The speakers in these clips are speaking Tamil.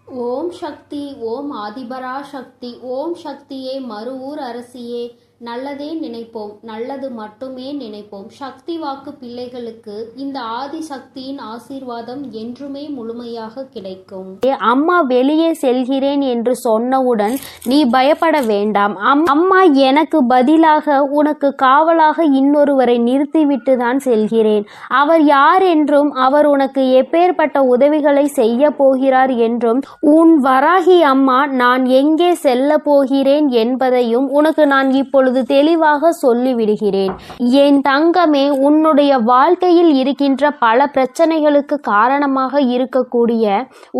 ஓம் சக்தி. ஓம் ஆதிபரா சக்தி. ஓம் சக்தியே மருவூர் அரசியே. நல்லதே நினைப்போம், நல்லது மட்டுமே நினைப்போம். சக்தி வாக்கு பிள்ளைகளுக்கு இந்த ஆதி சக்தியின் ஆசீர்வாதம் என்றுமே முழுமையாக கிடைக்கும். அம்மா வெளியே செல்கிறேன் என்று சொன்னவுடன் நீ பயப்பட வேண்டாம். அம்மா எனக்கு பதிலாக உனக்கு காவலாக இன்னொருவரை நிறுத்திவிட்டு தான் செல்கிறேன். அவர் யார் என்றும் அவர் உனக்கு எப்பேற்பட்ட உதவிகளை செய்ய போகிறார் என்றும் உன் வராகி அம்மா நான் எங்கே செல்ல போகிறேன் என்பதையும் உனக்கு நான் இப்பொழுது தெளிவாக சொல்லிவிடுகிறேன். என் தங்கமே, உன்னுடைய வாழ்க்கையில் இருக்கின்ற பல பிரச்சனைகளுக்கு காரணமாக இருக்கக்கூடிய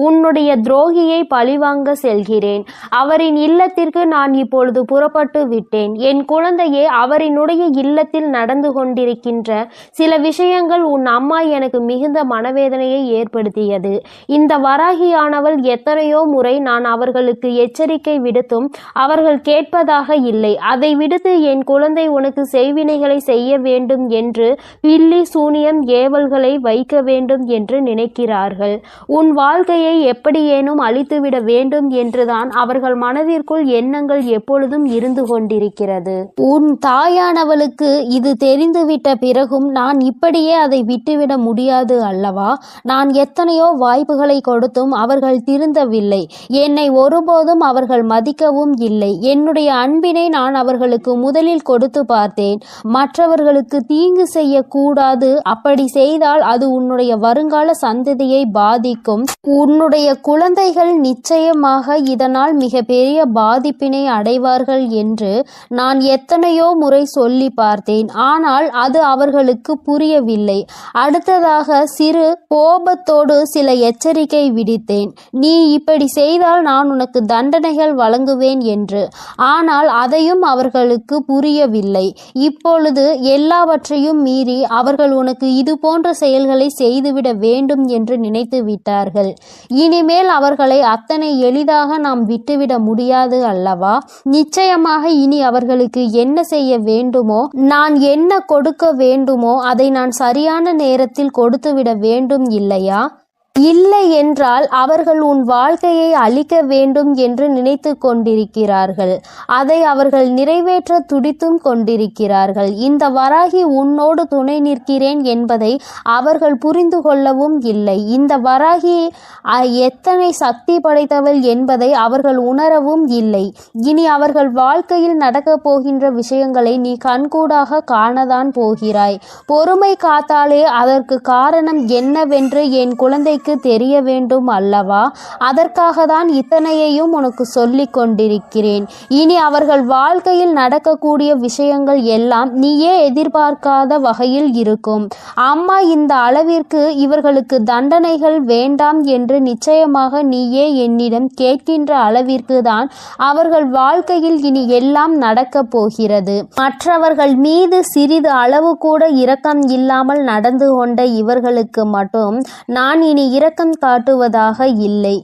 உன்னுடைய துரோகியை பழிவாங்க செல்கிறேன். அவரின் இல்லத்திற்கு நான் இப்பொழுது புறப்பட்டு விட்டேன். என் குழந்தையே, அவரினுடைய இல்லத்தில் நடந்து கொண்டிருக்கின்ற சில விஷயங்கள் உன் அம்மா எனக்கு மிகுந்த மனவேதனையை ஏற்படுத்தியது. இந்த வராகியானவள் எத்தனையோ முறை நான் அவர்களுக்கு எச்சரிக்கை விடுத்தும் அவர்கள் கேட்பதாக இல்லை. அதை விடுத்து என் குழந்தை உனக்கு செய்வினைகளை செய்ய வேண்டும் என்று பில்லி சூனியம் ஏவல்களை வைக்க வேண்டும் என்று நினைக்கிறார்கள். உன் வாழ்க்கையை எப்படியேனும் அழித்துவிட வேண்டும் என்றுதான் அவர்கள் மனதிற்குள் எண்ணங்கள் எப்பொழுதும் இருந்து கொண்டிருக்கிறது. உன் தாயானவளுக்கு இது தெரிந்துவிட்ட பிறகும் நான் இப்படியே அதை விட்டுவிட முடியாது அல்லவா? நான் எத்தனையோ வாய்ப்புகளை கொடுத்தும் அவர்கள் திருந்தவில்லை. என்னை ஒருபோதும் அவர்கள் மதிக்கவும் இல்லை. என்னுடைய அன்பினை நான் அவர்களுக்கு முதலில் கொடுத்து பார்த்தேன். மற்றவர்களுக்கு தீங்கு செய்யக்கூடாது, அப்படி செய்தால் அது உன்னுடைய வருங்கால சந்ததியை பாதிக்கும். உன்னுடைய குழந்தைகள் நிச்சயமாக இதனால் மிக பெரிய பாதிப்பினை அடைவார்கள் என்று நான் எத்தனையோ முறை சொல்லி பார்த்தேன். ஆனால் அது அவர்களுக்கு புரியவில்லை. அடுத்ததாக சிறு கோபத்தோடு சில எச்சரிக்கை விடுத்தேன். நீ இப்படி செய்தால் நான் உனக்கு தண்டனைகள் வழங்குவேன் என்று. ஆனால் அதையும் அவர்களுக்கு புரியவில்லை. இப்பொழுது எல்லாவற்றையும் மீறி அவர்கள் உனக்கு இது போன்ற செயல்களை செய்துவிட வேண்டும் என்று நினைத்து விட்டார்கள். இனிமேல் அவர்களை அத்தனை எளிதாக நாம் விட்டுவிட முடியாது அல்லவா? நிச்சயமாக இனி அவர்களுக்கு என்ன செய்ய வேண்டுமோ, நான் என்ன கொடுக்க வேண்டுமோ அதை நான் சரியான நேரத்தில் கொடுத்துவிட வேண்டும் இல்லையா? இல்லை என்றால் அவர்கள் உன் வாழ்க்கையை அழிக்க வேண்டும் என்று நினைத்து கொண்டிருக்கிறார்கள். அதை அவர்கள் நிறைவேற்ற துடித்தும் கொண்டிருக்கிறார்கள். இந்த வராகி உன்னோடு துணை நிற்கிறேன் என்பதை அவர்கள் புரிந்து கொள்ளவும் இல்லை. இந்த வராகி எத்தனை சக்தி படைத்தவள் என்பதை அவர்கள் உணரவும் இல்லை. இனி அவர்கள் வாழ்க்கையில் நடக்கப் போகின்ற விஷயங்களை நீ கண்கூடாக காணதான் போகிறாய். பொறுமை காத்தாலே அதற்கு காரணம் என்னவென்று என் குழந்தை தெரிய வேண்டும் அல்லவா? அதற்காக தான் இத்தனையையும் உனக்கு சொல்லிக் கொண்டிருக்கிறேன். இனி அவர்கள் வாழ்க்கையில் நடக்கக்கூடிய விஷயங்கள் எல்லாம் நீயே எதிர்பார்க்காத வகையில் இருக்கும். அம்மா இந்த அளவிற்கு இவர்களுக்கு தண்டனைகள் வேண்டாம் என்று நிச்சயமாக நீயே என்னிடம் கேட்கின்ற அளவிற்கு தான் அவர்கள் வாழ்க்கையில் இனி எல்லாம் நடக்கப் போகிறது. மற்றவர்கள் மீது சிறிது அளவு கூட இரக்கம் இல்லாமல் நடந்து கொண்ட இவர்களுக்கு மட்டும் நான் இனி இரக்கம் காட்டுவதாக இல்லை.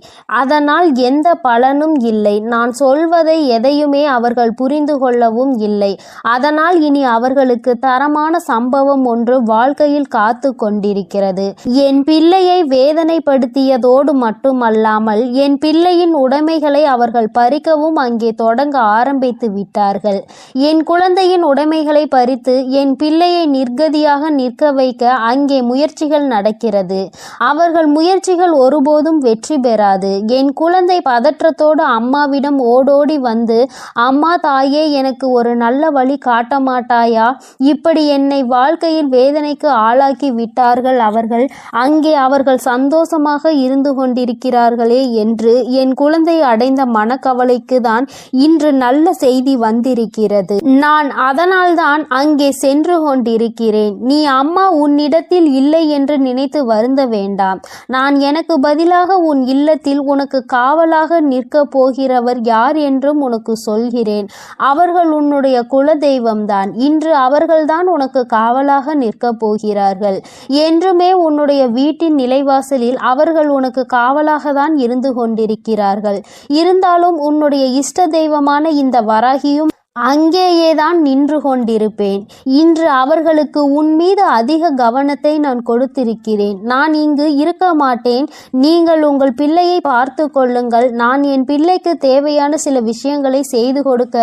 அதனால் எந்த பலனும் இல்லை. நான் சொல்வதை எதையுமே அவர்கள் புரிந்து கொள்ளவும் இல்லை. அதனால் இனி அவர்களுக்கு தரமான சம்பவம் ஒன்று வாழ்க்கையில் காத்து கொண்டிருக்கிறது. என் பிள்ளையை வேதனைப்படுத்தியதோடு மட்டுமல்லாமல் என் பிள்ளையின் உடைமைகளை அவர்கள் பறிக்கவும் அங்கே தொடங்க ஆரம்பித்து விட்டார்கள். என் குழந்தையின் உடைமைகளை பறித்து என் பிள்ளையை நிர்கதியாக நிற்க வைக்க அங்கே முயற்சிகள் நடக்கிறது. அவர்கள் முயற்சிகள் ஒருபோதும் வெற்றி பெறாது. என் குழந்தை பதற்றத்தோடு அம்மாவிடம் ஓடோடி வந்து, அம்மா தாயே, எனக்கு ஒரு நல்ல வழி காட்ட மாட்டாயா? இப்படி என்னை வாழ்க்கையில் வேதனைக்கு ஆளாக்கி விட்டார்கள் அவர்கள். அங்கே அவர்கள் சந்தோஷமாக இருந்து கொண்டிருக்கிறார்களே என்று என் குழந்தை அடைந்த மனக்கவலைக்கு தான் இன்று நல்ல செய்தி வந்திருக்கிறது. நான் அதனால்தான் அங்கே சென்று கொண்டிருக்கிறேன். நீ அம்மா உன்னிடத்தில் இல்லை என்று நினைத்து வருந்த வேண்டாம். நான் எனக்கு பதிலாக உன் இல்லத்தில் உனக்கு காவலாக நிற்க போகிறவர் யார் என்றும் உனக்கு சொல்கிறேன். அவர்கள் உன்னுடைய குல தெய்வம்தான். இன்று அவர்கள்தான் உனக்கு காவலாக நிற்க போகிறார்கள். என்றுமே உன்னுடைய வீட்டின் நிலைவாசலில் அவர்கள் உனக்கு காவலாக தான் இருந்து கொண்டிருக்கிறார்கள். இருந்தாலும் உன்னுடைய இஷ்ட தெய்வமான இந்த வராகியும் அங்கேயேதான் நின்று கொண்டிருப்பேன். இன்று அவர்களுக்கு உன் மீது அதிக கவனத்தை நான் கொடுத்திருக்கிறேன். நான் இங்கு இருக்க மாட்டேன். நீங்கள் உங்கள் பிள்ளையை பார்த்து கொள்ளுங்கள். நான் என் பிள்ளைக்கு தேவையான சில விஷயங்களை செய்து கொடுக்க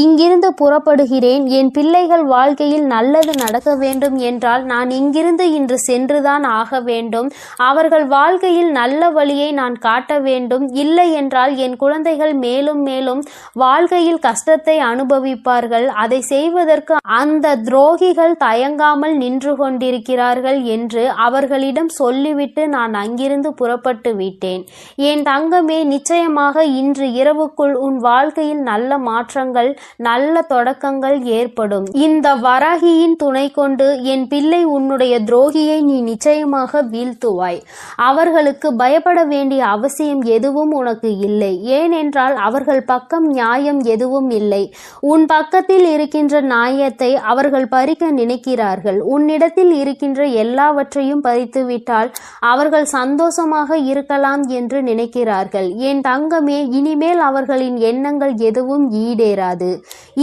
இங்கிருந்து புறப்படுகிறேன். என் பிள்ளைகள் வாழ்க்கையில் நல்லது நடக்க வேண்டும் என்றால் நான் இங்கிருந்து இன்று சென்றுதான் ஆக வேண்டும். அவர்கள் வாழ்க்கையில் நல்ல வழியை நான் காட்ட வேண்டும். இல்லை என்றால் என் குழந்தைகள் மேலும் மேலும் வாழ்க்கையில் கஷ்டத்தை அனுபவிப்பார்கள். அதை செய்வதற்கு அந்த துரோகிகள் தயங்காமல் நின்று கொண்டிருக்கிறார்கள் என்று அவர்களிடம் சொல்லிவிட்டு நான் அங்கிருந்து புறப்பட்டு விட்டேன். என் தங்கமே, நிச்சயமாக இன்று இரவுக்குள் உன் வாழ்க்கையில் நல்ல மாற்றங்கள், நல்ல தொடக்கங்கள் ஏற்படும். இந்த வராகியின் துணை கொண்டு என் பிள்ளை உன்னுடைய துரோகியை நீ நிச்சயமாக வீழ்த்துவாய். அவர்களுக்கு பயப்பட வேண்டிய அவசியம் எதுவும் உனக்கு இல்லை. ஏனென்றால் அவர்கள் பக்கம் நியாயம் எதுவும் இல்லை. உன் பக்கத்தில் இருக்கின்ற நியாயத்தை அவர்கள் பறிக்க நினைக்கிறார்கள். உன்னிடத்தில் இருக்கின்ற எல்லாவற்றையும் பறித்துவிட்டால் அவர்கள் சந்தோஷமாக இருக்கலாம் என்று நினைக்கிறார்கள். என் தங்கமே, இனிமேல் அவர்களின் எண்ணங்கள் எதுவும் ஈடேறாது.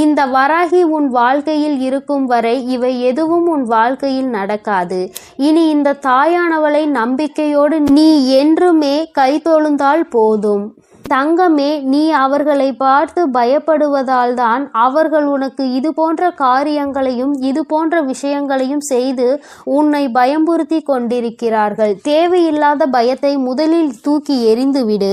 இந்த வராகி உன் வாழ்க்கையில் இருக்கும் வரை இவை எதுவும் உன் வாழ்க்கையில் நடக்காது. இனி இந்த தாயானவளை நம்பிக்கையோடு நீ என்றுமே கைதொழுந்தால் போதும். தங்கமே, நீ அவர்களை பார்த்து பயப்படுவதால் தான் அவர்கள் உனக்கு இது போன்ற காரியங்களையும் இது போன்ற விஷயங்களையும் செய்து உன்னை பயம்புறுத்தி கொண்டிருக்கிறார்கள். தேவையில்லாத பயத்தை முதலில் தூக்கி எறிந்துவிடு.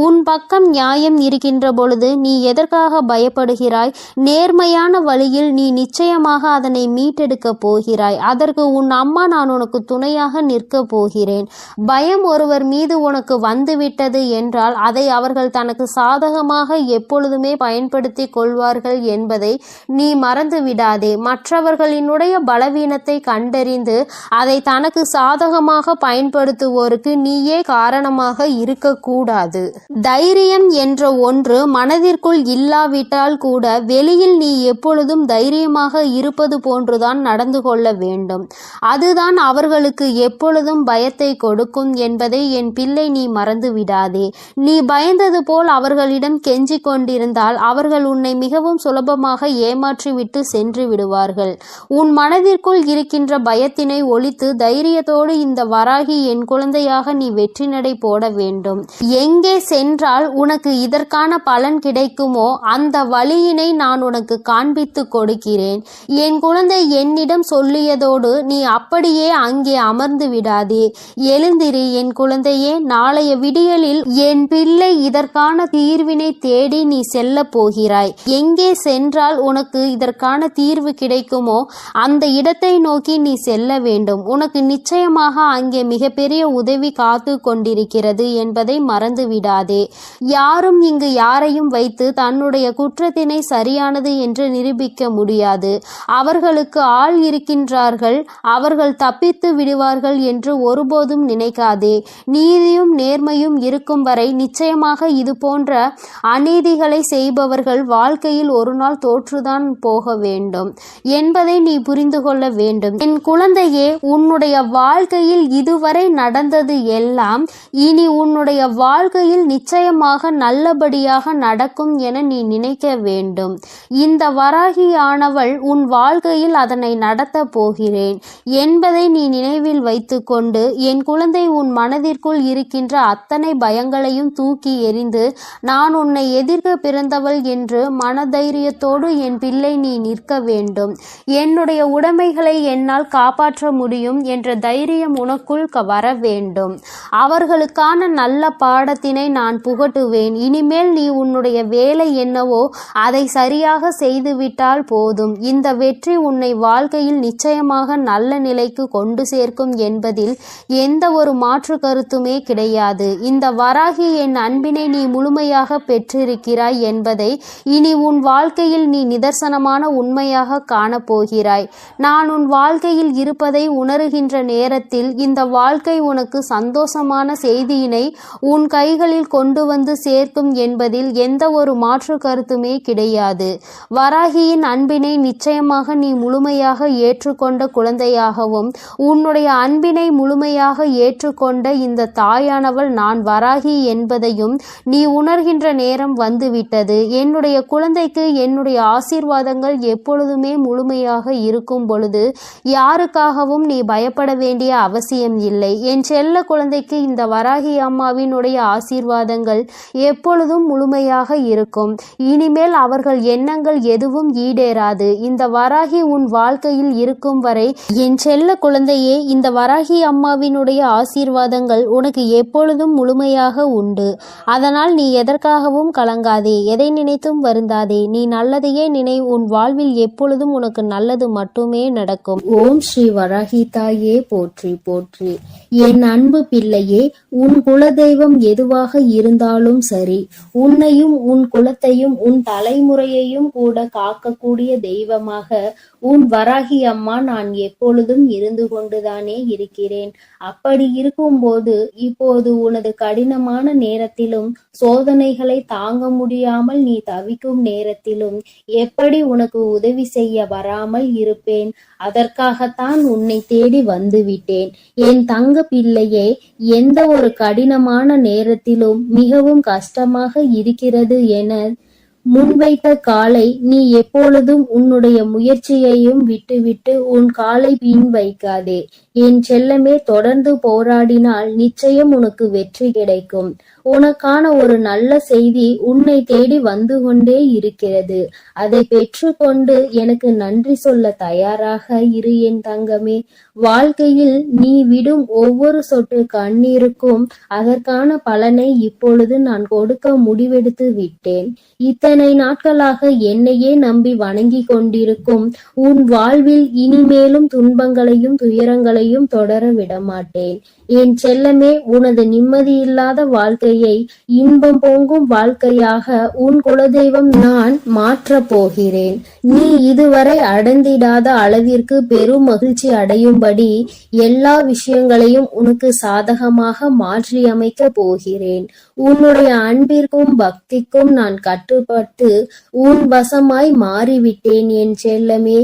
உன் பக்கம் நியாயம் இருக்கின்ற பொழுது நீ எதற்காக பயப்படுகிறாய்? நேர்மையான வழியில் நீ நிச்சயமாக அதனை மீட்டெடுக்க போகிறாய். அதற்கு உன் அம்மா நான் உனக்கு துணையாக நிற்க போகிறேன். பயம் ஒருவர் மீது உனக்கு வந்துவிட்டது என்றால் அதை அவர்கள் தனக்கு சாதகமாக எப்பொழுதுமே பயன்படுத்தி கொள்வார்கள் என்பதை நீ மறந்து விடாதே. மற்றவர்களினுடைய பலவீனத்தை கண்டறிந்து அதை தனக்கு சாதகமாக பயன்படுத்துவோருக்கு நீயே காரணமாக இருக்கக்கூடாது. தைரியம் என்ற ஒன்று மனதிற்குள் இல்லாவிட்டால் கூட வெளியில் நீ எப்பொழுதும் தைரியமாக இருப்பது போன்றுதான் நடந்து கொள்ள வேண்டும். அதுதான் அவர்களுக்கு எப்பொழுதும் பயத்தை கொடுக்கும் என்பதை என் பிள்ளை நீ மறந்து விடாதே. நீ பயந்தது போல் அவர்களிடம் கெஞ்சி கொண்டிருந்தால் அவர்கள் உன்னை மிகவும் சுலபமாக ஏமாற்றிவிட்டு சென்று விடுவார்கள். உன் மனதிற்குள் இருக்கின்ற பயத்தினை ஒழித்து தைரியத்தோடு இந்த வராகி என் குழந்தையாக நீ வெற்றி நடை போட வேண்டும். எங்கே சென்றால் உனக்கு இதற்கான பலன் கிடைக்குமோ அந்த வழியினை நான் உனக்கு காண்பித்து கொடுக்கிறேன். என் குழந்தை என்னிடம் சொல்லியதோடு நீ அப்படியே அங்கே அமர்ந்து விடாதே. எழுந்திரு என் குழந்தையே. நாளைய விடியலில் என் பிள்ளை இதற்கான தீர்வினை தேடி நீ செல்ல போகிறாய். எங்கே சென்றால் உனக்கு இதற்கான தீர்வு கிடைக்குமோ அந்த இடத்தை நோக்கி நீ செல்ல வேண்டும். உனக்கு நிச்சயமாக அங்கே மிகப்பெரிய உதவி காத்து கொண்டிருக்கிறது என்பதை மறந்து விடாதே. யாரும் இங்கு யாரையும் வைத்து தன்னுடைய குற்றத்தினை சரியானது என்று நிரூபிக்க முடியாது. அவர்களுக்கு ஆள் இருக்கின்றார்கள், அவர்கள் தப்பித்து விடுவார்கள் என்று ஒருபோதும் நினைக்காதே. நீதியும் நேர்மையும் இருக்கும் வரை நிச்சயமாக இது போன்ற அநீதிகளை செய்பவர்கள் வாழ்க்கையில் ஒரு நாள் தோற்றுதான் போக வேண்டும் என்பதை நீ புரிந்து கொள்ள வேண்டும். என் குழந்தையே, உன்னுடைய வாழ்க்கையில் இதுவரை நடந்தது எல்லாம் இனி உன்னுடைய வாழ்க்கையில் நிச்சயமாக நல்லபடியாக நடக்கும் என நீ நினைக்க வேண்டும். இந்த வராகியானவள் உன் வாழ்க்கையில் அதனை நடத்த போகிறேன் என்பதை நீ நினைவில் வைத்துக்கொண்டு என் குழந்தை உன் மனதிற்குள் இருக்கின்ற அத்தனை பயங்களையும் தூக்கி எறிந்து நான் உன்னை எதிர்க்க பிறந்தவள் என்று மனதைரியத்தோடு என் பிள்ளை நீ நிற்க வேண்டும். என்னுடைய உடைமைகளை என்னால் காப்பாற்ற முடியும் என்ற தைரியம் உனக்குள் வர வேண்டும். அவர்களுக்கான நல்ல பாடத்தினை நான் புகட்டுவேன். இனிமேல் நீ உன்னுடைய வேலை என்னவோ அதை சரியாக செய்துவிட்டால் போதும். இந்த வெற்றி உன்னை வாழ்க்கையில் நிச்சயமாக நல்ல நிலைக்கு கொண்டு சேர்க்கும் என்பதில் எந்த ஒரு மாற்று கருத்துமே கிடையாது. இந்த வராகி என் அன்பினை நீ முழுமையாக பெற்றிருக்கிறாய் என்பதை இனி உன் வாழ்க்கையில் நீ நிதர்சனமான உண்மையாக காணப்போகிறாய். நான் உன் வாழ்க்கையில் இருப்பதை உணர்கின்ற நேரத்தில் இந்த வாழ்க்கை உனக்கு சந்தோஷமான செய்தியினை உன் கைகளில் கொண்டு வந்து சேர்க்கும் என்பதில் எந்த ஒரு மாற்று கருத்துமே கிடையாது. வராகியின் அன்பினை நிச்சயமாக நீ முழுமையாக ஏற்றுக்கொண்ட குழந்தையாகவும் உன்னுடைய அன்பினை முழுமையாக ஏற்றுக்கொண்ட இந்த தாயானவள் நான் வராகி என்பதையும் நீ உணர்கின்ற நேரம் வந்துவிட்டது. என்னுடைய குழந்தைக்கு என்னுடைய ஆசீர்வாதங்கள் எப்பொழுதுமே முழுமையாக இருக்கும் பொழுது யாருக்காகவும் நீ பயப்பட வேண்டிய அவசியம் இல்லை. என் செல்ல குழந்தைக்கு இந்த வராகி அம்மாவினுடைய ஆசீர்வாதங்கள் எப்பொழுதும் முழுமையாக இருக்கும். இனிமேல் அவர்கள் எண்ணங்கள் எதுவும் ஈடேறாது. இந்த வராகி உன் வாழ்க்கையில் இருக்கும் வரை என் செல்ல குழந்தையே, இந்த வராகி அம்மாவினுடைய ஆசீர்வாதங்கள் உனக்கு எப்பொழுதும் முழுமையாக உண்டு. அதனால் நீ எதற்காகவும் கலங்காதே, எதை நினைத்தும் வருந்தாதே. நீ நல்லதையே நினை. உன் வாழ்வில் எப்பொழுதும் உனக்கு நல்லது மட்டுமே நடக்கும். ஓம் ஸ்ரீ வராகி தாயே போற்றி போற்றி. என் அன்பு பிள்ளையே, உன் குலதெய்வம் எதுவாக இருந்தாலும் சரி, உன்னையும் உன் குலத்தையும் உன் தலைமுறையையும் கூட காக்கக்கூடிய தெய்வமாக உன் வராகி அம்மா நான் எப்பொழுதும் இருந்து கொண்டுதானே இருக்கிறேன். அப்படி இருக்கும்போது இப்போது உனது கடினமான நேரத்திலும் சோதனைகளை தாங்க முடியாமல் நீ தவிக்கும் நேரத்திலும் எப்படி உனக்கு உதவி செய்ய வராமல் இருப்பேன்? அதற்காகத்தான் உன்னை தேடி வந்துவிட்டேன். என் தங்க பிள்ளையே, எந்த ஒரு கடினமான நேரத்திலும் மிகவும் கஷ்டமாக இருக்கிறது என முன்வைத்த காலை நீ எப்பொழுதும் உன்னுடைய முயற்சியையும் விட்டுவிட்டு உன் காலை பின் வைக்காதே. என் செல்லமே, தொடர்ந்து போராடினால் நிச்சயம் உனக்கு வெற்றி கிடைக்கும். உனக்கான ஒரு நல்ல செய்தி உன்னை தேடி வந்து கொண்டே இருக்கிறது. அதை பெற்றுக்கொண்டு எனக்கு நன்றி சொல்ல தயாராக இரு என் தங்கமே. வாழ்க்கையில் நீ விடும் ஒவ்வொரு சொட்டு கண்ணீருக்கும் அதற்கான பலனை இப்பொழுது நான் கொடுக்க முடிவெடுத்து விட்டேன். இத்தனை நாட்களாக என்னையே நம்பி வணங்கி கொண்டிருக்கும் உன் வாழ்வில் இனிமேலும் துன்பங்களையும் துயரங்களையும் தொடர விடமாட்டேன். என் செல்லமே, உனது நிம்மதியில்லாத வாழ்க்கையை இன்பம் பொங்கும் வாழ்க்கையாக உன் குலதெய்வம் நான் மாற்றப் போகிறேன். நீ இதுவரை அடைந்திடாத அளவிற்கு பெரும் மகிழ்ச்சி அடையும்படி எல்லா விஷயங்களையும் உனக்கு சாதகமாக மாற்றி அமைக்க போகிறேன். உன்னுடைய அன்பிற்கும் பக்திக்கும் நான் கட்டுப்பட்டு உன் வசமாய் மாறிவிட்டேன் என் செல்லமே.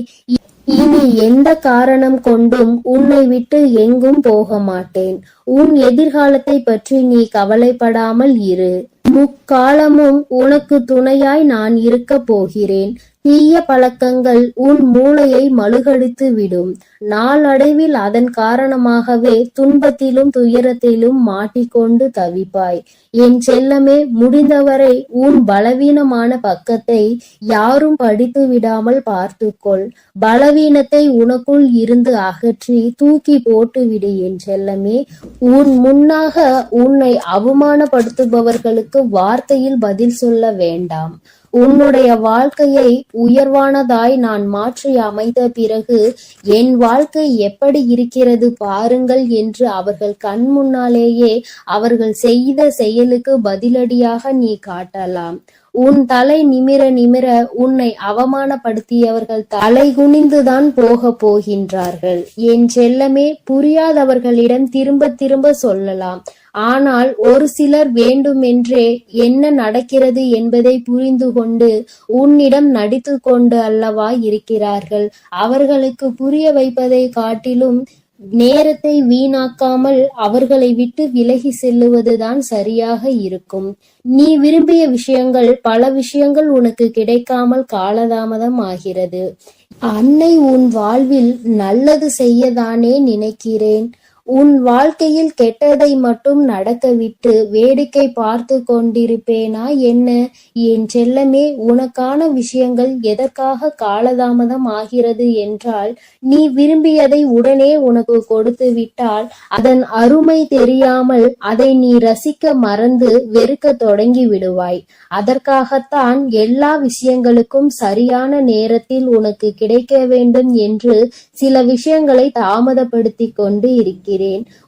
இனி எந்த காரணம் கொண்டும் உன்னை விட்டு எங்கும் போக மாட்டேன். உன் எதிர்காலத்தை பற்றி நீ கவலைப்படாமல் இரு. முக்காலமும் உனக்கு துணையாய் நான் இருக்க போகிறேன். தீய பழக்கங்கள் உன் மூளையை மழுகடித்து விடும். நாளடைவில் அதன் காரணமாகவே துன்பத்திலும் துயரத்திலும் மாட்டிக்கொண்டு தவிப்பாய். என் செல்லமே, முடிந்தவரை உன் பலவீனமான பக்கத்தை யாரும் படித்து விடாமல் பார்த்துக்கொள். பலவீனத்தை உனக்குள் இருந்து அகற்றி தூக்கி போட்டு விடு என் செல்லமே. உன் முன்னாக உன்னை அவமானப்படுத்துபவர்களுக்கு வார்த்தையில் பதில் சொல்ல வேண்டாம். உன்னுடைய வாழ்க்கையை உயர்வானதாய் நான் மாற்றி அமைத்த பிறகு என் வாழ்க்கை எப்படி இருக்கிறது பாருங்கள் என்று அவர்கள் கண் முன்னாலேயே அவர்கள் செய்த செயலுக்கு பதிலடியாக நீ காட்டலாம். உன் தலை நிமிர நிமிர உன்னை அவமானப்படுத்தியவர்கள் தலை குனிந்துதான் போக போகின்றார்கள். என் செல்லமே, புரியாதவர்களிடம் திரும்ப திரும்ப சொல்லலாம். ஆனால் ஒரு சிலர் வேண்டுமென்றே என்ன நடக்கிறது என்பதை புரிந்து கொண்டு உன்னிடம் நடித்து கொண்டு அல்லவா இருக்கிறார்கள். அவர்களுக்கு புரிய வைப்பதை காட்டிலும் நேரத்தை வீணாக்காமல் அவர்களை விட்டு விலகி செல்லுவதுதான் சரியாக இருக்கும். நீ விரும்பிய விஷயங்கள், பல விஷயங்கள் உனக்கு கிடைக்காமல் காலதாமதம் ஆகிறது. அன்னை உன் வாழ்வில் நல்லது செய்யதானே நினைக்கிறேன். உன் வாழ்க்கையில் கெட்டதை மட்டும் நடக்க விட்டு வேடிக்கை பார்த்து கொண்டிருப்பேனா என்ன? என் செல்லமே, உனக்கான விஷயங்கள் எதற்காக காலதாமதம் ஆகிறது என்றால், நீ விரும்பியதை உடனே உனக்கு கொடுத்து விட்டால் அதன் அருமை தெரியாமல் அதை நீ ரசிக்க மறந்து வெறுக்க தொடங்கி விடுவாய். அதற்காகத்தான் எல்லா விஷயங்களுக்கும் சரியான நேரத்தில் உனக்கு கிடைக்க வேண்டும் என்று சில விஷயங்களை தாமதப்படுத்தி கொண்டு இருக்கிறேன்.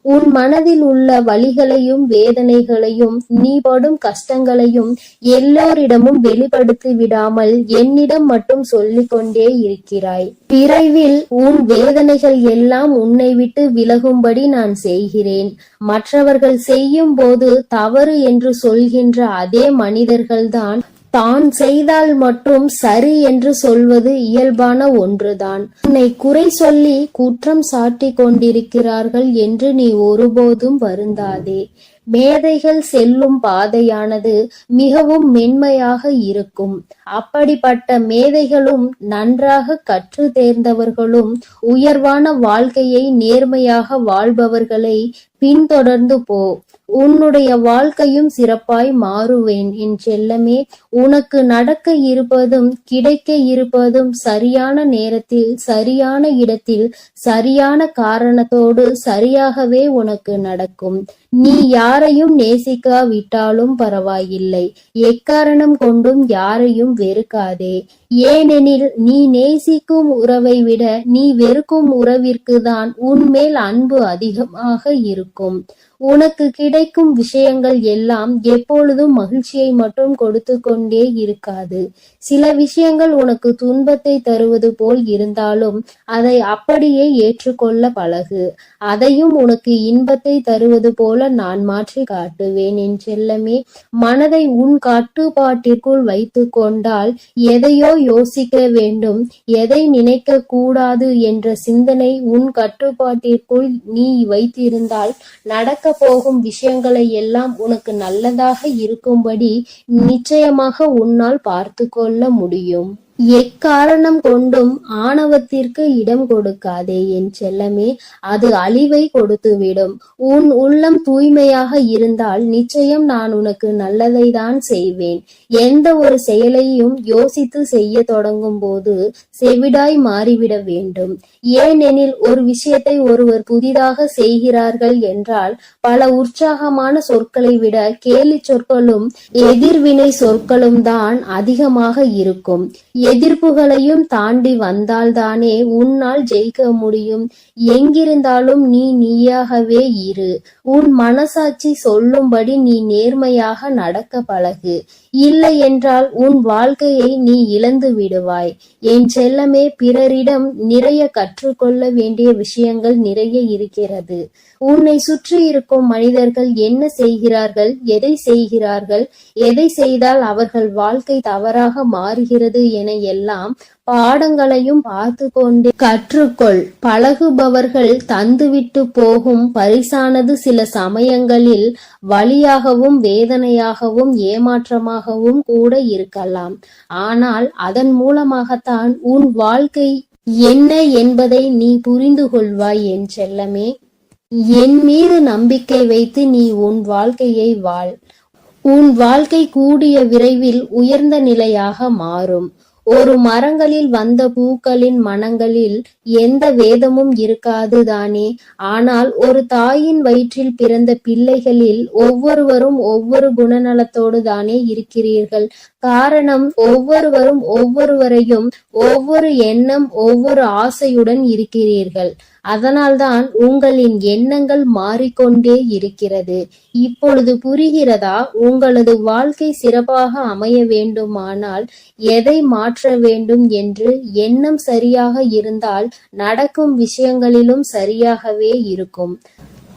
உன் மனதில் உள்ள வலிகளையும் வேதனைகளையும் நீ படும் கஷ்டங்களையும் எல்லோரிடமும் வெளிப்படுத்தி விடாமல் என்னிடம் மட்டும் சொல்லிக் கொண்டே இருக்கிறாய். விரைவில் உன் வேதனைகள் எல்லாம் உன்னை விட்டு விலகும்படி நான் செய்கிறேன். மற்றவர்கள் செய்யும் போது தவறு என்று சொல்கின்ற அதே மனிதர்கள்தான் தான் செய்தால் மட்டும் சரி என்று சொல்வது இயல்பான ஒன்றுதான். உன்னை குறை சொல்லி குற்றம் சாட்டி கொண்டிருக்கிறார்கள் என்று நீ ஒருபோதும் வருந்தாதே. மேதைகள் செல்லும் பாதையானது மிகவும் மென்மையாக இருக்கும். அப்படிப்பட்ட மேதைகளும் நன்றாக கற்று தேர்ந்தவர்களும் உயர்வான வாழ்க்கையை நேர்மையாக வாழ்பவர்களை பின்தொடர்ந்து போ. உன்னுடைய வாழ்க்கையும் சிறப்பாய் மாறுவேன். என் செல்லமே, உனக்கு நடக்க இருப்பதும் கிடைக்க இருப்பதும் சரியான நேரத்தில் சரியான இடத்தில் சரியான காரணத்தோடு சரியாகவே உனக்கு நடக்கும். நீ யாரையும் நேசிக்காவிட்டாலும் பரவாயில்லை. எக்காரணம் கொண்டும் யாரையும் வெறுக்காதே. ஏனெனில் நீ நேசிக்கும் உறவை விட நீ வெறுக்கும் உறவிற்கு தான் உன்மேல் அன்பு அதிகமாக இருக்கும். உனக்கு கிடைக்கும் விஷயங்கள் எல்லாம் எப்பொழுதும் மகிழ்ச்சியை மட்டும் கொடுத்து கொண்டே இருக்காது. சில விஷயங்கள் உனக்கு துன்பத்தை தருவது போல் இருந்தாலும் அதை அப்படியே ஏற்றுக்கொள்ள பழகு. அதையும் உனக்கு இன்பத்தை தருவது போல நான் மாற்றி காட்டுவேன். என் செல்லமே, மனதை உன் கட்டுப்பாட்டிற்குள் வைத்து கொண்டால் எதையோ யோசிக்க வேண்டும், எதை நினைக்க கூடாது என்ற சிந்தனை உன் கட்டுப்பாட்டிற்குள் நீ வைத்திருந்தால் நடக்க போகும் விஷயங்களை எல்லாம் உனக்கு நல்லதாக இருக்கும்படி நிச்சயமாக உன்னால் பார்த்து கொள்ள முடியும். எக்காரணம் கொண்டும் ஆணவத்திற்கு இடம் கொடுக்காதே என் செல்லமே, அது அழிவை கொடுத்துவிடும். உன் உள்ளம் தூய்மையாக இருந்தால் நிச்சயம் நான் உனக்கு நல்லதை தான் செய்வேன். எந்த ஒரு செயலையும் யோசித்து செய்ய தொடங்கும் போது செவிடாய் மாறிவிட வேண்டும். ஏனெனில் ஒரு விஷயத்தை ஒருவர் புதிதாக செய்கிறார்கள் என்றால் பல உற்சாகமான சொற்களை விட கேலி சொற்களும் எதிர்வினை சொற்களும் தான் அதிகமாக இருக்கும். எதிர்ப்புகளையும் தாண்டி வந்தால்தானே உன்னால் ஜெயிக்க முடியும். எங்கிருந்தாலும் நீ நீயாகவே இரு. உன் மனசாட்சி சொல்லும்படி நீ நேர்மையாக நடக்க பழகு. இல்லை என்றால் உன் வாழ்க்கையை நீ இழந்து விடுவாய். என் செல்லமே, பிறரிடம் நிறைய கற்றுக்கொள்ள வேண்டிய விஷயங்கள் நிறைய இருக்கிறது. உன்னை சுற்றி இருக்கும் மனிதர்கள் என்ன செய்கிறார்கள், எதை செய்கிறார்கள், எதை செய்தால் அவர்கள் வாழ்க்கை தவறாக மாறுகிறது என எல்லாம் பாடங்களையும் பார்த்து கொண்டே கற்றுக்கொள். பழகுபவர்கள் தந்துவிட்டு போகும் பரிசானது சில சமயங்களில் வலியாகவும் வேதனையாகவும் ஏமாற்றமாகவும் கூட இருக்கலாம். ஆனால் அதன் மூலமாகத்தான் உன் வாழ்க்கை என்ன என்பதை நீ புரிந்து கொள்வாய். என் செல்லமே, என் மீது நம்பிக்கை வைத்து நீ உன் வாழ்க்கையை வாழ். உன் வாழ்க்கை கூடிய விரைவில் உயர்ந்த நிலையாக மாறும். ஒரு மரங்களில் வந்த பூக்களின் மனங்களில் எந்த வேதமும் இருக்காது தானே. ஆனால் ஒரு தாயின் வயிற்றில் பிறந்த பிள்ளைகளில் ஒவ்வொருவரும் ஒவ்வொரு குணநலத்தோடு தானே இருக்கிறீர்கள். காரணம், ஒவ்வொருவரும் ஒவ்வொருவரையும் ஒவ்வொரு எண்ணம் ஒவ்வொரு ஆசையுடன் இருக்கிறீர்கள். அதனால்தான் உங்களின் எண்ணங்கள் மாறிக்கொண்டே இருக்கிறது. இப்பொழுது புரிகிறதா? உங்களது வாழ்க்கை சிறப்பாக அமைய வேண்டுமானால் எதை மாற்ற வேண்டும் என்று எண்ணம் சரியாக இருந்தால் நடக்கும் விஷயங்களிலும் சரியாகவே இருக்கும்.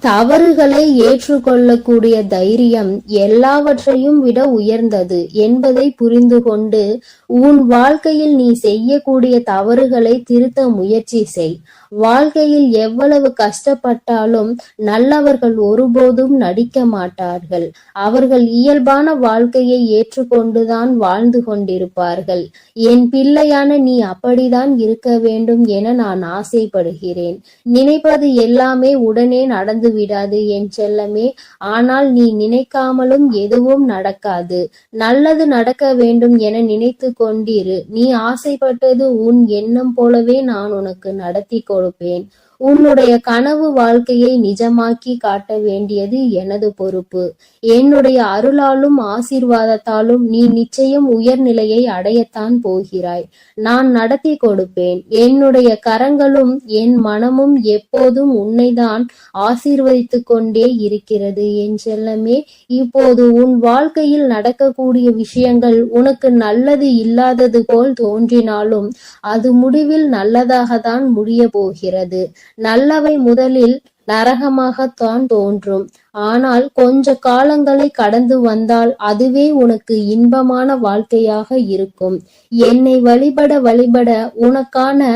தவறுகளை ஏற்றுக்கொள்ளக்கூடிய தைரியம் எல்லாவற்றையும் விட உயர்ந்தது என்பதை புரிந்து கொண்டு உன் வாழ்க்கையில் நீ செய்யக்கூடிய தவறுகளை திருத்த முயற்சி செய். வாழ்க்கையில் எவ்வளவு கஷ்டப்பட்டாலும் நல்லவர்கள் ஒருபோதும் நடிக்க மாட்டார்கள். அவர்கள் இயல்பான வாழ்க்கையை ஏற்றுக்கொண்டுதான் வாழ்ந்து கொண்டிருப்பார்கள். என் பிள்ளையான நீ அப்படிதான் இருக்க வேண்டும் என நான் ஆசைப்படுகிறேன். நினைப்பது எல்லாமே உடனே நடந்து விடாது என் செல்லமே. ஆனால் நீ நினைக்காமலும் எதுவும் நடக்காது. நல்லது நடக்க வேண்டும் என நினைத்து கொண்டிரு. நீ ஆசைப்பட்டது உன் எண்ணம் போலவே நான் உனக்கு நடத்தி கொடுப்பேன். உன்னுடைய கனவு வாழ்க்கையை நிஜமாக்கி காட்ட வேண்டியது எனது பொறுப்பு. என்னுடைய அருளாலும் ஆசீர்வாதத்தாலும் நீ நிச்சயம் உயர்நிலையை அடையத்தான் போகிறாய். நான் நடத்தி கொடுப்பேன். என்னுடைய கரங்களும் என் மனமும் எப்போதும் உன்னைதான் ஆசீர்வதித்து கொண்டே இருக்கிறது என் செல்லமே. இப்போது உன் வாழ்க்கையில் நடக்கக்கூடிய விஷயங்கள் உனக்கு நல்லது இல்லாதது போல் தோன்றினாலும் அது முடிவில் நல்லதாகத்தான் முடிய போகிறது. நல்லவை முதலில் நரகமாகத்தான் தோன்றும். ஆனால் கொஞ்ச காலங்களை கடந்து வந்தால் அதுவே உனக்கு இன்பமான வாழ்க்கையாக இருக்கும். என்னை வழிபட வழிபட உனக்கான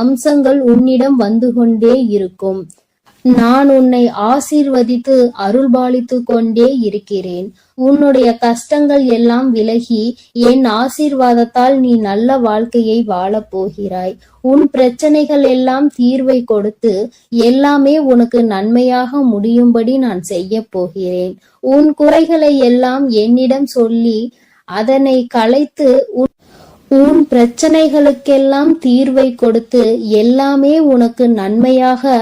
அம்சங்கள் உன்னிடம் வந்து கொண்டே இருக்கும். நான் உன்னை ஆசீர்வதித்து அருள்பாலித்து கொண்டே இருக்கிறேன். உன்னுடைய கஷ்டங்கள் எல்லாம் விலகி என் ஆசீர்வாதத்தால் நீ நல்ல வாழ்க்கையை வாழப் போகிறாய். உன் பிரச்சனைகள் எல்லாம் தீர்வை கொடுத்து எல்லாமே உனக்கு நன்மையாக முடியும்படி நான் செய்ய போகிறேன். உன் குறைகளை எல்லாம் என்னிடம் சொல்லி அதனை களைத்து உன் பிரச்சனைகளுக்கெல்லாம் தீர்வை கொடுத்து எல்லாமே உனக்கு நன்மையாக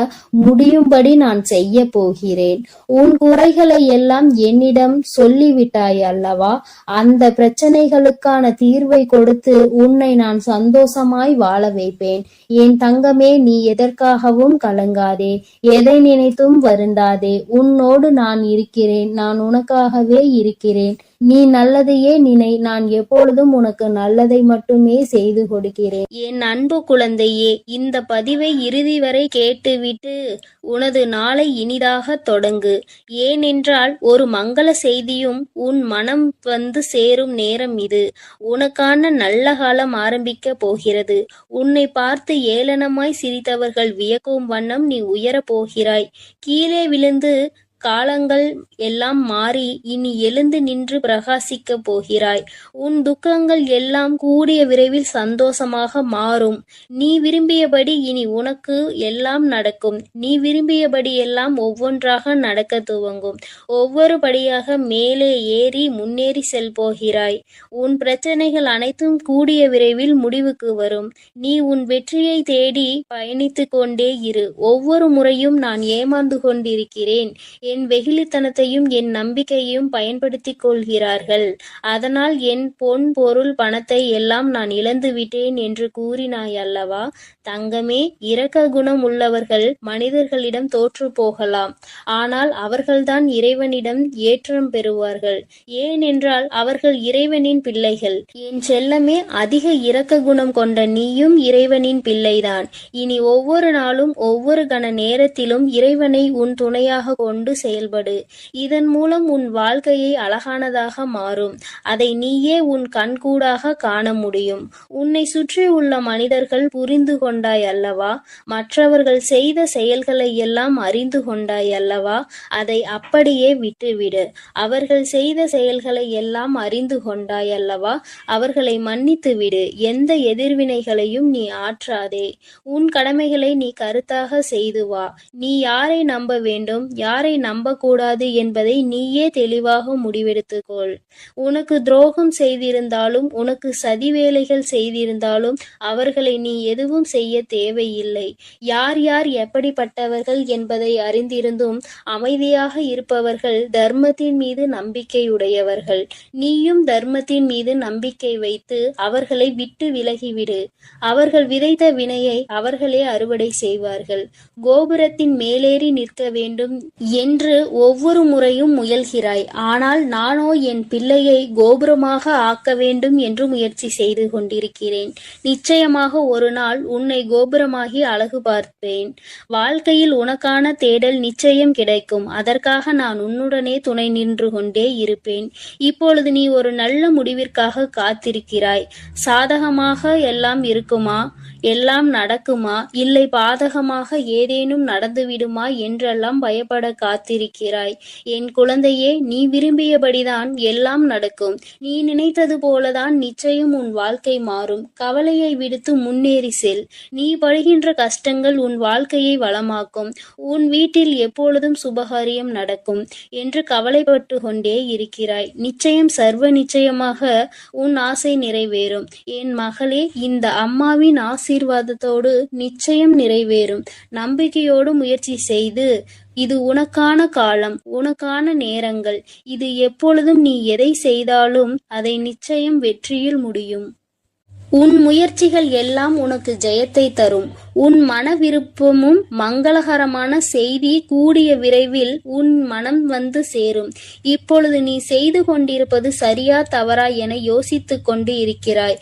முடியும்படி நான் செய்ய போகிறேன். உன் குறைகளை எல்லாம் என்னிடம் சொல்லிவிட்டாய் அல்லவா? அந்த பிரச்சனைகளுக்கான தீர்வை கொடுத்து உன்னை நான் சந்தோஷமாய் வாழ வைப்பேன். என் தங்கமே, நீ எதற்காகவும் கலங்காதே, எதை நினைத்தும் வருந்தாதே. உன்னோடு நான் இருக்கிறேன். நான் உனக்காகவே இருக்கிறேன். நீ நல்லதையே நினை. நான் எப்பொழுதும் உனக்கு நல்லதை மட்டுமே செய்து கொடுக்கிறேன். என் அன்பு குழந்தையே, இந்த பதிவை இறுதி வரை கேட்டுவிட்டு உனது நாளை இனிதாக தொடங்கு. ஏனென்றால் ஒரு மங்கள செய்தியும் உன் மனம் வந்து சேரும் நேரம் இது. உனக்கான நல்ல காலம் ஆரம்பிக்க போகிறது. உன்னை பார்த்து ஏளனமாய் சிரித்தவர்கள் வியக்கும் வண்ணம் நீ உயரப் போகிறாய். கீழே விழுந்து காலங்கள் எல்லாம் மாறி இனி எழுந்து நின்று பிரகாசிக்க போகிறாய். உன் துக்கங்கள் எல்லாம் கூடிய விரைவில் சந்தோஷமாக மாறும். நீ விரும்பியபடி இனி உனக்கு எல்லாம் நடக்கும். நீ விரும்பியபடி எல்லாம் ஒவ்வொன்றாக நடக்க துவங்கும். ஒவ்வொரு படியாக மேலே ஏறி முன்னேறி செல் போகிறாய். உன் பிரச்சனைகள் அனைத்தும் கூடிய விரைவில் முடிவுக்கு வரும். நீ உன் வெற்றியை தேடி பயணித்து கொண்டே இரு. ஒவ்வொரு முறையும் நான் ஏமாந்து கொண்டிருக்கிறேன், என் வெகுளித்தனத்தையும் என் நம்பிக்கையையும் பயன்படுத்திக் கொள்கிறார்கள், அதனால் என் பொன் பொருள் பணத்தை எல்லாம் நான் இழந்து விட்டேன் என்று கூறினாய் அல்லவா? தங்கமே, இரக்க குணம் உள்ளவர்கள் மனிதர்களிடம் தோற்று போகலாம், ஆனால் அவர்கள்தான் இறைவனிடம் ஏற்றம் பெறுவார்கள். ஏனென்றால் அவர்கள் இறைவனின் பிள்ளைகள். என் செல்லமே, அதிக இரக்க குணம் கொண்ட நீயும் இறைவனின் பிள்ளைதான். இனி ஒவ்வொரு நாளும் ஒவ்வொரு கண நேரத்திலும் இறைவனை உன் துணையாக கொண்டு செயல்படு. இதன் மூலம் உன் வாழ்க்கையை அழகானதாக மாறும். அதை நீயே உன் கண்கூடாக காண முடியும். உன்னை சுற்றி உள்ள மனிதர்கள் புரிந்து கொண்டாய் அல்லவா? மற்றவர்கள் செய்த செயல்களை எல்லாம் அறிந்து கொண்டாய் அல்லவா? அதை அப்படியே விட்டுவிடு. அவர்கள் செய்த செயல்களை எல்லாம் அறிந்து கொண்டாய் அல்லவா? அவர்களை மன்னித்து விடு. எந்த எதிர்வினைகளையும் நீ ஆற்றாதே. உன் கடமைகளை நீ கருத்தாக செய்து வா. நீ யாரை நம்ப வேண்டும், யாரை நம்பக்கூடாது என்பதை நீயே தெளிவாக முடிவெடுத்துக்கொள். உனக்கு துரோகம் செய்திருந்தாலும், உனக்கு சதி வேலைகள் செய்திருந்தாலும் அவர்களை நீ எதுவும் செய்ய தேவையில்லை. யார் யார் எப்படிப்பட்டவர்கள் என்பதை அறிந்திருந்தும் அமைதியாக இருப்பவர்கள் தர்மத்தின் மீது நம்பிக்கையுடையவர்கள். நீயும் தர்மத்தின் மீது நம்பிக்கை வைத்து அவர்களை விட்டு விலகிவிடு. அவர்கள் விதைத்த வினையை அவர்களே அறுவடை செய்வார்கள். கோபுரத்தின் மேலேறி நிற்க வேண்டும் என்று ஒவ்வொரு முறையும் முயல்கிறாய். ஆனால் நானோ என் பிள்ளையை கோபுரமாக ஆக்க வேண்டும் என்று முயற்சி செய்து கொண்டிருக்கிறேன். நிச்சயமாக ஒரு நாள் உன்னை கோபுரமாகி அழகு பார்ப்பேன். வாழ்க்கையில் உனக்கான தேடல் நிச்சயம் கிடைக்கும். அதற்காக நான் உன்னுடனே துணை நின்று கொண்டே இருப்பேன். இப்பொழுது நீ ஒரு நல்ல முடிவிற்காக காத்திருக்கிறாய். சாதகமாக எல்லாம் இருக்குமா, எல்லாம் நடக்குமா, இல்லை பாதகமாக ஏதேனும் நடந்துவிடுமா என்றெல்லாம் பயப்பட காத்திருக்கிறாய். என் குழந்தையே, நீ விரும்பியபடிதான் எல்லாம் நடக்கும். நீ நினைத்தது போலதான் நிச்சயம் உன் வாழ்க்கை மாறும். கவலையை விடுத்து முன்னேறி செல். நீ படுகின்ற கஷ்டங்கள் உன் வாழ்க்கையை வளமாக்கும். உன் வீட்டில் எப்பொழுதும் சுபகாரியம் நடக்கும் என்று கவலைப்பட்டு கொண்டே இருக்கிறாய். நிச்சயம், சர்வ நிச்சயமாக உன் ஆசை நிறைவேறும். என் மகளே, இந்த அம்மாவின் ஆசீர்வாதத்தோடு நிச்சயம் நிறைவேறும். நம்பிக்கையோடு முயற்சி செய்து, இது உனக்கான காலம், உனக்கான நேரங்கள். இது எப்பொழுதும் நீ எதை செய்தாலும் அதை நிச்சயம் வெற்றியில் முடியும். உன் முயற்சிகள் எல்லாம் உனக்கு ஜெயத்தை தரும். உன் மன விருப்பமும் மங்களகரமான செய்தி கூடிய விரைவில் உன் மனம் வந்து சேரும். இப்பொழுது நீ செய்து கொண்டிருப்பது சரியா தவறா என யோசித்துக் கொண்டு இருக்கிறாய்.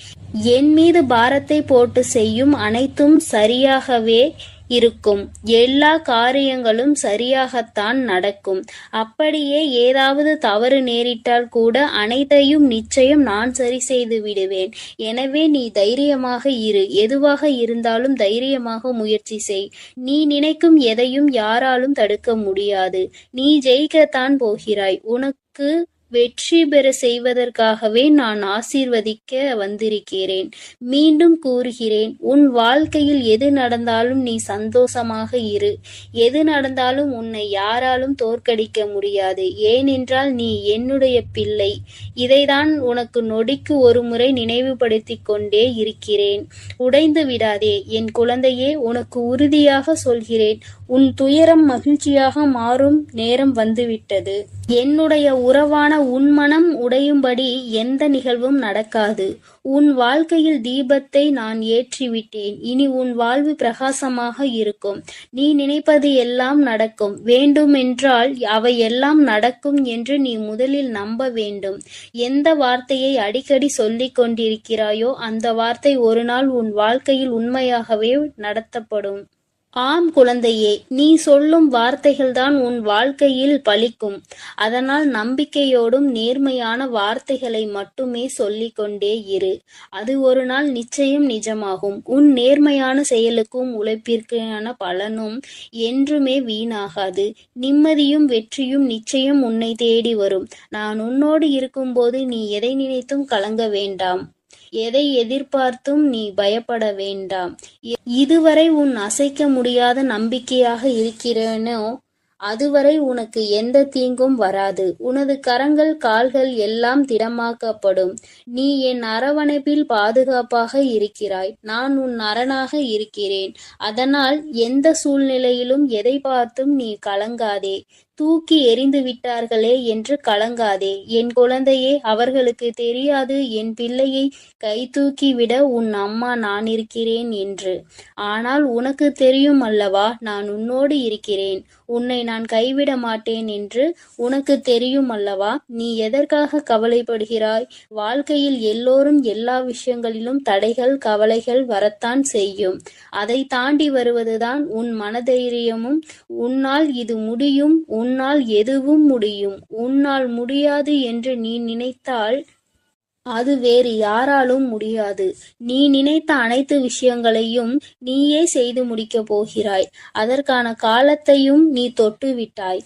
என் மீது பாரத்தை போட்டு செய்யும் அனைத்தும் சரியாகவே இருக்கும். எல்லா காரியங்களும் சரியாகத்தான் நடக்கும். அப்படியே ஏதாவது தவறு நேரிட்டால் கூட அனைத்தையும் நிச்சயம் நான் சரி செய்து விடுவேன். எனவே நீ தைரியமாக இரு. எதுவாக இருந்தாலும் தைரியமாக முயற்சி செய். நீ நினைக்கும் எதையும் யாராலும் தடுக்க முடியாது. நீ ஜெயிக்கத்தான் போகிறாய். உனக்கு வெற்றி பெற செய்வதற்காகவே நான் ஆசீர்வதிக்க வந்திருக்கிறேன். மீண்டும் கூறுகிறேன், உன் வாழ்க்கையில் எது நடந்தாலும் நீ சந்தோஷமாக இரு. எது நடந்தாலும் உன்னை யாராலும் தோற்கடிக்க முடியாது. ஏனென்றால் நீ என்னுடைய பிள்ளை. இதைதான் உனக்கு நொடிக்கு ஒரு முறை நினைவுபடுத்திக் கொண்டே இருக்கிறேன். உடைந்து விடாதே என் குழந்தையே. உனக்கு உறுதியாக சொல்கிறேன், உன் துயரம் மகிழ்ச்சியாக மாறும் நேரம் வந்துவிட்டது. என்னுடைய உறவான உன் மனம் உடையும்படி எந்த நிகழ்வும் நடக்காது. உன் வாழ்க்கையில் தீபத்தை நான் ஏற்றிவிட்டேன். இனி உன் வாழ்வு பிரகாசமாக இருக்கும். நீ நினைப்பது எல்லாம் நடக்கும். வேண்டுமென்றால் அவை எல்லாம் நடக்கும் என்று நீ முதலில் நம்ப வேண்டும். எந்த வார்த்தையை அடிக்கடி சொல்லிக் கொண்டிருக்கிறாயோ அந்த வார்த்தை ஒரு நாள் உன் வாழ்க்கையில் உண்மையாகவே நடத்தப்படும். ஆம் குழந்தையே, நீ சொல்லும் வார்த்தைகள்தான் உன் வாழ்க்கையில் பலிக்கும். அதனால் நம்பிக்கையோடும் நேர்மையான வார்த்தைகளை மட்டுமே சொல்லிக் கொண்டே இரு. அது ஒரு நாள் நிச்சயம் நிஜமாகும். உன் நேர்மையான செயலுக்கும் உழைப்பிற்கான பலனும் என்றுமே வீணாகாது. நிம்மதியும் வெற்றியும் நிச்சயம் உன்னை தேடி வரும். நான் உன்னோடு இருக்கும்போது நீ எதை நினைத்தும் கலங்க வேண்டாம். எதை எதிர்பார்த்தும் நீ பயப்பட வேண்டாம். இதுவரை உன் அசைக்க முடியாத நம்பிக்கையாக இருக்கிறேனோ அதுவரை உனக்கு எந்த தீங்கும் வராது. உனது கரங்கள் கால்கள் எல்லாம் திடமாக்கப்படும். நீ என் அரவணைப்பில் பாதுகாப்பாக இருக்கிறாய். நான் உன் அரணாக இருக்கிறேன். அதனால் எந்த சூழ்நிலையிலும் எதை பார்த்தும் நீ கலங்காதே. தூக்கி எறிந்து விட்டார்களே என்று கலங்காதே. என் குழந்தையே, அவர்களுக்கு தெரியாது என் பிள்ளையை கை தூக்கி விட உன் அம்மா நான் இருக்கிறேன் என்று. ஆனால் உனக்கு தெரியும் அல்லவா, நான் உன்னோடு இருக்கிறேன். உன்னை நான் கைவிட மாட்டேன் என்று உனக்கு தெரியும் அல்லவா. நீ எதற்காக கவலைப்படுகிறாய்? வாழ்க்கையில் எல்லோரும் எல்லா விஷயங்களிலும் தடைகள் கவலைகள் வரத்தான் செய்யும். அதை தாண்டி வருவதுதான் உன் மனதைரியமும். உன்னால் இது முடியும், உன்னால் எதுவும் முடியும். உன்னால் முடியாது என்று நீ நினைத்தால் அது வேறு யாராலும் முடியாது. நீ நினைத்த அனைத்து விஷயங்களையும் நீயே செய்து முடிக்கப் போகிறாய். அதற்கான காலத்தையும் நீ தொட்டு விட்டாய்.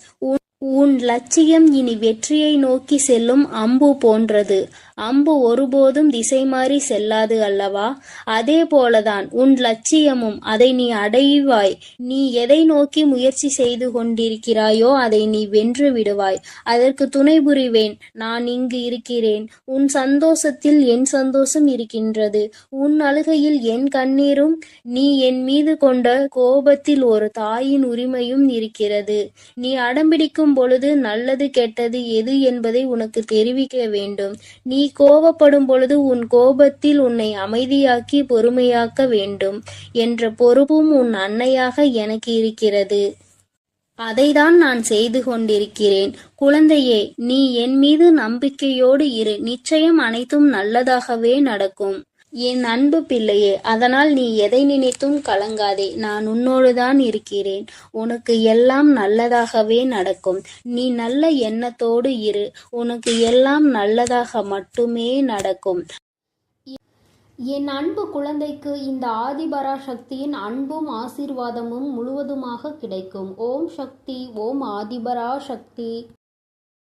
உன் லட்சியம் இனி வெற்றியை நோக்கி செல்லும் அம்பு போன்றது. அம்பு ஒருபோதும் திசை மாறி செல்லாது அல்லவா? அதே போலதான் உன் லட்சியமும். அதை நீ அடைவாய். நீ எதை நோக்கி முயற்சி செய்து கொண்டிருக்கிறாயோ அதை நீ வென்று விடுவாய். அதற்கு துணை புரிவேன். நான் இங்கு இருக்கிறேன். உன் சந்தோஷத்தில் என் சந்தோஷம் இருக்கின்றது. உன் அழுகையில் என் கண்ணீரும். நீ என் மீது கொண்ட கோபத்தில் ஒரு தாயின் உரிமையும் இருக்கிறது. நீ அடம்பிடிக்கும் பொழுது நல்லது கெட்டது எது என்பதை உனக்கு தெரிவிக்க வேண்டும். நீ கோபப்படும் பொழுது உன் கோபத்தில் உன்னை அமைதியாக்கி பொறுமையாக்க வேண்டும் என்ற பொறுப்பும் உன் அன்னையாக எனக்கு இருக்கிறது. அதைதான் நான் செய்து கொண்டிருக்கிறேன். குழந்தையே, நீ என் மீது நம்பிக்கையோடு இரு. நிச்சயம் அனைத்தும் நல்லதாகவே நடக்கும். என் அன்பு பிள்ளையே, அதனால் நீ எதை நினைத்தும் கலங்காதே. நான் உன்னோடுதான் இருக்கிறேன். உனக்கு எல்லாம் நல்லதாகவே நடக்கும். நீ நல்ல எண்ணத்தோடு இரு. உனக்கு எல்லாம் நல்லதாக மட்டுமே நடக்கும். என் அன்பு குழந்தைக்கு இந்த ஆதிபரா சக்தியின் அன்பும் ஆசீர்வாதமும் முழுவதுமாக கிடைக்கும். ஓம் சக்தி. ஓம் ஆதிபரா சக்தி.